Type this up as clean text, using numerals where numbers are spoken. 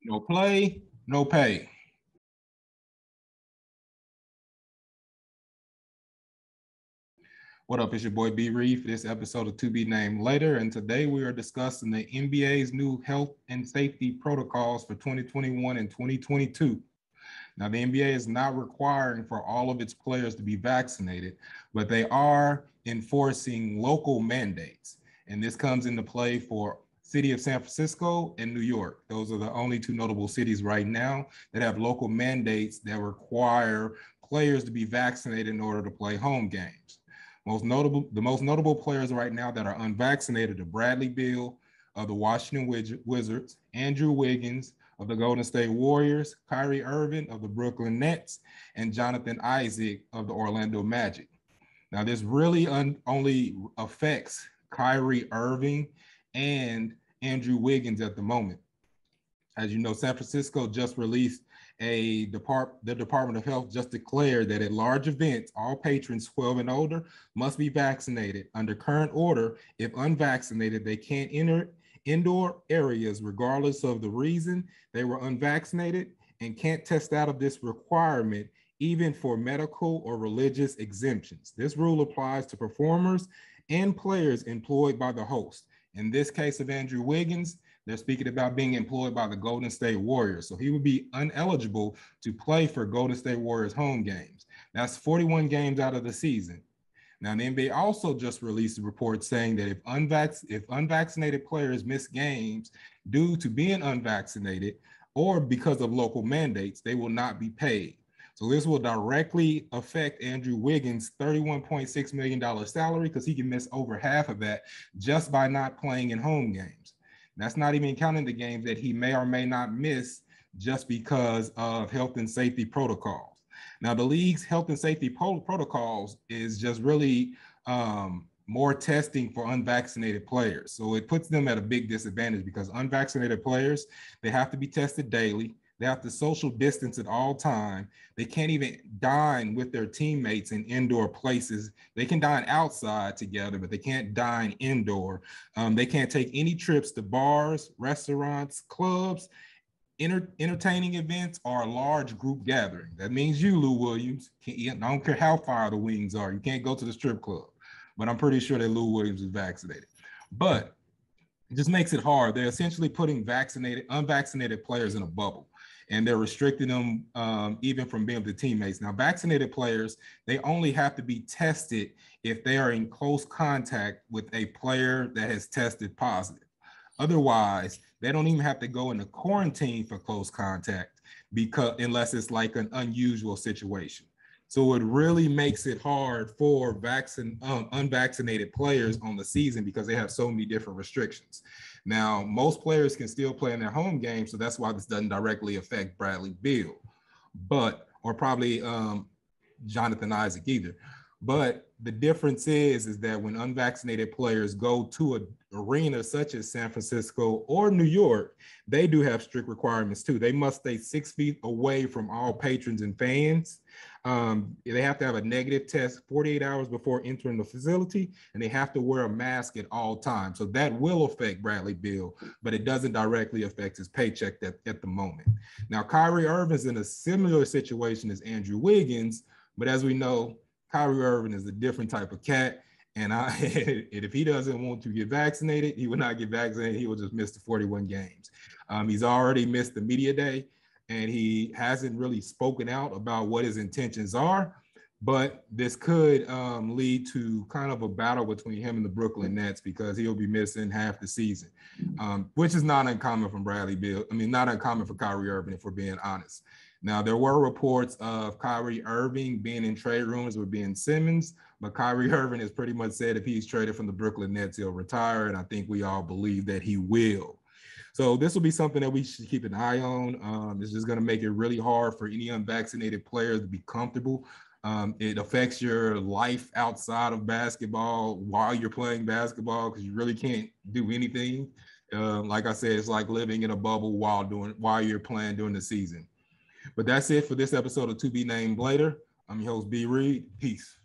No play, no pay. What up? It's your boy B Reed for this episode of To Be Named Later. And today we are discussing the NBA's new health and safety protocols for 2021 and 2022. Now, the NBA is not requiring for all of its players to be vaccinated, but they are enforcing local mandates. And this comes into play for city of San Francisco and New York. Those are the only two notable cities right now that have local mandates that require players to be vaccinated in order to play home games. The most notable players right now that are unvaccinated are Bradley Beal of the Washington Wizards, Andrew Wiggins of the Golden State Warriors, Kyrie Irving of the Brooklyn Nets, and Jonathan Isaac of the Orlando Magic. Now, this really only affects Kyrie Irving and Andrew Wiggins at the moment. As you know, San Francisco just released the Department of Health just declared that at large events, all patrons 12 and older must be vaccinated. Under current order, if unvaccinated, they can't enter indoor areas regardless of the reason they were unvaccinated and can't test out of this requirement even for medical or religious exemptions. This rule applies to performers and players employed by the host. In this case of Andrew Wiggins, they're speaking about being employed by the Golden State Warriors. So he would be ineligible to play for Golden State Warriors home games. That's 41 games out of the season. Now, the NBA also just released a report saying that if unvaccinated players miss games due to being unvaccinated or because of local mandates, they will not be paid. So this will directly affect Andrew Wiggins' $31.6 million salary because he can miss over half of that just by not playing in home games. That's not even counting the games that he may or may not miss just because of health and safety protocols. Now, the league's health and safety protocols is just really more testing for unvaccinated players. So it puts them at a big disadvantage because unvaccinated players, they have to be tested daily. They have to social distance at all time. They can't even dine with their teammates in indoor places. They can dine outside together, but they can't dine indoor. They can't take any trips to bars, restaurants, clubs, entertaining events, or a large group gathering. That means you, Lou Williams, I don't care how far the wings are, you can't go to the strip club. But I'm pretty sure that Lou Williams is vaccinated. But it just makes it hard. They're essentially putting unvaccinated players in a bubble, and they're restricting them even from being with the teammates. Now, vaccinated players, they only have to be tested if they are in close contact with a player that has tested positive. Otherwise, they don't even have to go into quarantine for close contact unless it's like an unusual situation. So it really makes it hard for unvaccinated players on the season because they have so many different restrictions. Now, most players can still play in their home games, so that's why this doesn't directly affect Bradley Beal, or probably Jonathan Isaac either. But the difference is that when unvaccinated players go to an arena such as San Francisco or New York, they do have strict requirements too. They must stay 6 feet away from all patrons and fans. They have to have a negative test 48 hours before entering the facility, and they have to wear a mask at all times. So that will affect Bradley Beal, but it doesn't directly affect his paycheck at the moment. Now, Kyrie Irving is in a similar situation as Andrew Wiggins, but as we know, Kyrie Irving is a different type of cat. And if he doesn't want to get vaccinated, he will not get vaccinated. He will just miss the 41 games. He's already missed the media day, and he hasn't really spoken out about what his intentions are. But this could lead to kind of a battle between him and the Brooklyn Nets because he'll be missing half the season, which is not uncommon from Bradley Beal. I mean, not uncommon for Kyrie Irving, if we're being honest. Now, there were reports of Kyrie Irving being in trade rumors with Ben Simmons, but Kyrie Irving has pretty much said if he's traded from the Brooklyn Nets, he'll retire, and I think we all believe that he will. So this will be something that we should keep an eye on. It's just going to make it really hard for any unvaccinated players to be comfortable. It affects your life outside of basketball while you're playing basketball because you really can't do anything. Like I said, it's like living in a bubble while you're playing during the season. But that's it for this episode of To Be Named Later. I'm your host, B Reed. Peace.